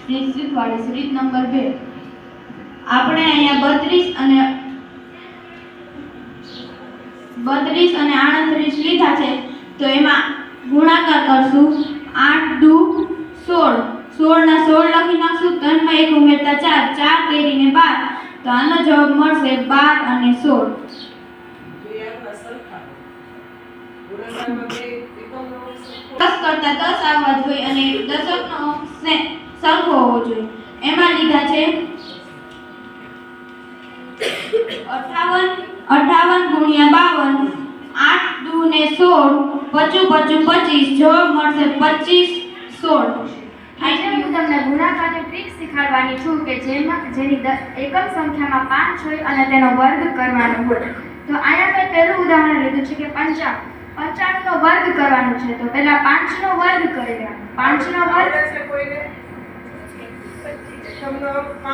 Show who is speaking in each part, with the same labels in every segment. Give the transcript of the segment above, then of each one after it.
Speaker 1: રીત શીખવાડીશ। રીત નંબર 2, આપણે અહીંયા 32 અને 38 લીધા છે, તો એમાં ગુણાકાર કરશું। 8 દુ 16, 16 ના 16 લખી નાખશું, 3 માં 1 ઉમેરતા 4, 4 કેરીને 12, તો આનો જવાબ મળશે 12 અને 16। દસ કરતા 10 આવવા જોઈએ અને દશકનો અંક સરખો હોવો જોઈએ। એમાં લીધા છે 58 ગુણ્યા 52, 8 દુ ને 16, 55 25, જવાબ મળશે 25 16।
Speaker 2: આજે હું તમને ગુણાકારની ટ્રીક શીખવાડવાની છું કે જેની એકમ સંખ્યામાં 5 હોય અને તેનો વર્ગ કરવાનો હોય। તો અહીંયા મેં પહેલું ઉદાહરણ લીધું છે કે 95 નો વર્ગ કરવાનો છે, તો પહેલા 5 નો વર્ગ કરી લેવાનો। 5 નો વર્ગ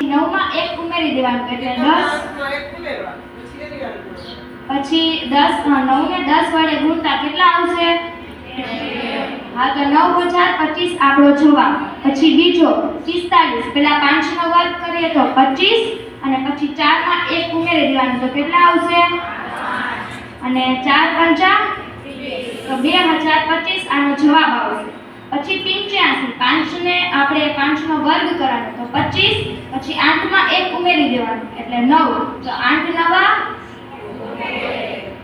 Speaker 2: 9 માં 1 ઉમેરી દેવાનું એટલે 10, પછી 9 ને 10 વડે ગુણતા કેટલા આવશે? હા, તો 9025 આપણો જવાબ। પછી બીજો 45, પહેલા 5 નો વર્ગ કરીએ તો 25 અને પછી 4 માં 1 ઉમેરી દેવાનું તો કેટલા આવશે? અને 4 પંચા તો 2025 આનો જવાબ આવશે। પછી 85, 5 ને આપણે 5 નો વર્ગ કરવાનો તો 25, પછી 8 માં 1 ઉમેરી દેવાનું એટલે 9, તો 8 નવા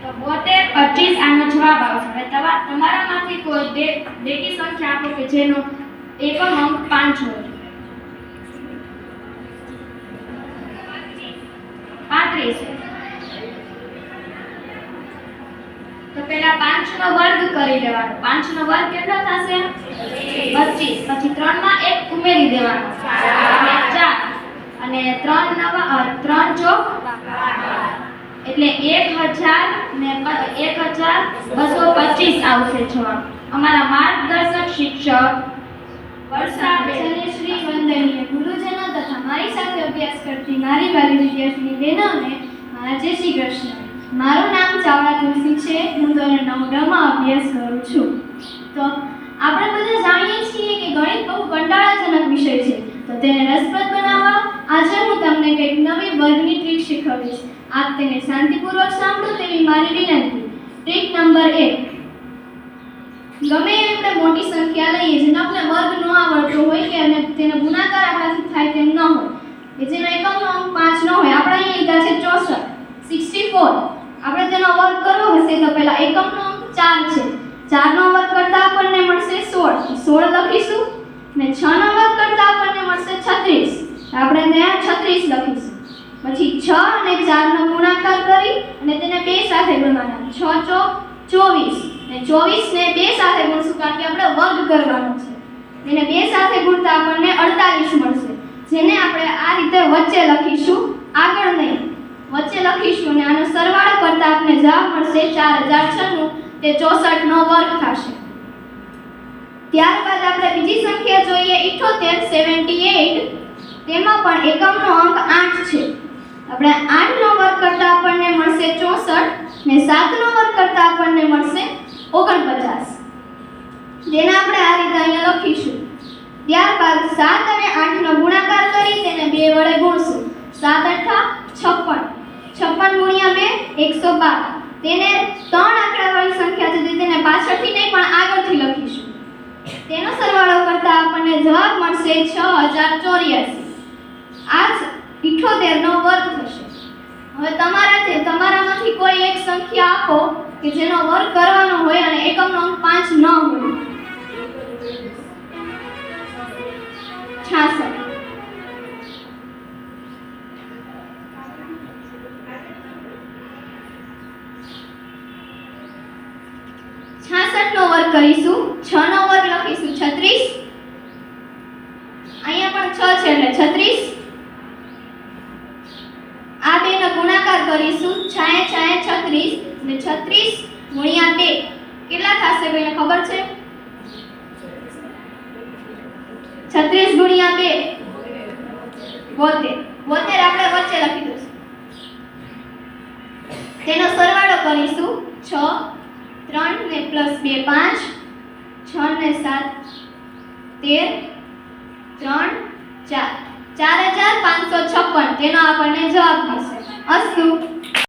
Speaker 2: તો 72 25 આનો જવાબ આવશે। હવે તમારામાંથી કોઈ બેકી સંખ્યા આપો કે જેનો એકમ અંક 5 હોય। 35, તો પહેલા 5 નો વર્ગ કરી લેવાનો। 5 નો વર્ગ કેટલો થશે? 25, પછી 3 માં 1 ઉમેરી દેવાનો એટલે 4 અને 3 નવા 3 ચોક એટલે 1225 આવશે જવાબ। અમારા માર્ગદર્શક શિક્ષક
Speaker 3: વર્ષાબેન, વંદનીય ગુરુજનો તથા મારી સાથે અભ્યાસ કરતી મારી વાલી વિદ્યાર્થીની બહેનોને મારા જય શ્રી કૃષ્ણ। મારું નામ ચાવડા તુલસી છે, હું ધોરણ 9 માં અભ્યાસ કરું છું। તો આપણે બધા જાણીએ છીએ કે ગણિત બહુ કંટાળાજનક વિષય છે, તો તેને રસપ્રદ બનાવવા આજે હું તમને કંઈક નવી વર્ગની ટ્રીક શીખવીશ। આપ તેને શાંતિપૂર્વક સાંભળો તેવી મારી વિનંતી। ટ્રીક નંબર 1, ગમે આપણે મોટી સંખ્યા લઈએ જેનો આપણે વર્ગ ન આવડતો હોય કે અને તેનો ગુણાકાર આપણાથી થાય તેમ ન હોય, કે જેનો એકમનો અંક 5 ન હોય। આપણે અહીં લીધા છે 64, 64, આપણે તેનો વર્ગ કરવો હશે તો પહેલા એકમનો અંક 4 છે, 4 નો વર્ગ કરતા આપણને મળશે 16, 16 લખીશું ને 6 નો વર્ગ કરતા આપણને મળશે 36, આપણે ત્યાં 36 લખીશું। પછી 6 અને 4 નો ગુણાકાર કરી અને તેને 2 સાથે ગુણવાના, 6 ચોક 24 ને 24 ને 2 સાથે ગુણશું કારણ કે આપણે વર્ગ કરવાનો છે। તેને 2 સાથે ગુણતા આપણને 48 મળશે, જેને આપણે આ રીતે વચ્ચે લખીશું, આગળ નહીં, વચ્ચે લખીશું અને આનો સરવાળો કરતા આપણને જવાબ મળશે 4096, તે 64 નો વર્ગ થશે। ત્યારબાદ આપણે બીજી સંખ્યા જોઈએ 78, 78, તેમાં પણ એકમનો અંક 8 છે। આપણે 8 નો વર્ગ કરતા આપણને મળશે 64 ને 7 નો વર્ગ કરતા આપણને મળશે 49, જેને આપણે આ રીતે અહીંયા લખીશું। ત્યારબાદ 7 અને 8 નો ગુણાકાર કરી તેને 2 વડે ગુણશું, 7 8 56, 56 ગુણ્યા 2 112, તેને 3 આંકડાવાળી સંખ્યા છે તેને પાછળથી નહીં પણ આગળથી લખીશું। તેનો સરવાળો કરતા આપણને જવાબ મળશે 6084, આ 78 નો વર્ગ થશે। હવે તમારામાંથી કોઈ એક સંખ્યા આપો કે જેનો વર્ગ કરવાનો હોય અને એકમનો અંક 5 ન હોય। 66, નો વર્ગ કરીશું, 6 નો વર્ગ લખીશું 36, અહીંયા પણ 6 છે એટલે 36, આ બે નો ગુણાકાર કરીશું, 6 36 અને 36 ગુણ્યા 2 કેટલા થશે કોઈને ખબર છે? 36 ગુણ્યા 2 72, 72 આપણે વચ્ચે લખી દઈશું। તેનો સરવાળો કરીશું, 6 3 ને +2 5, 6 ને 7 13, 3 4,4556 તેનો આપણને જવાબ મળશે. અસ્તુ.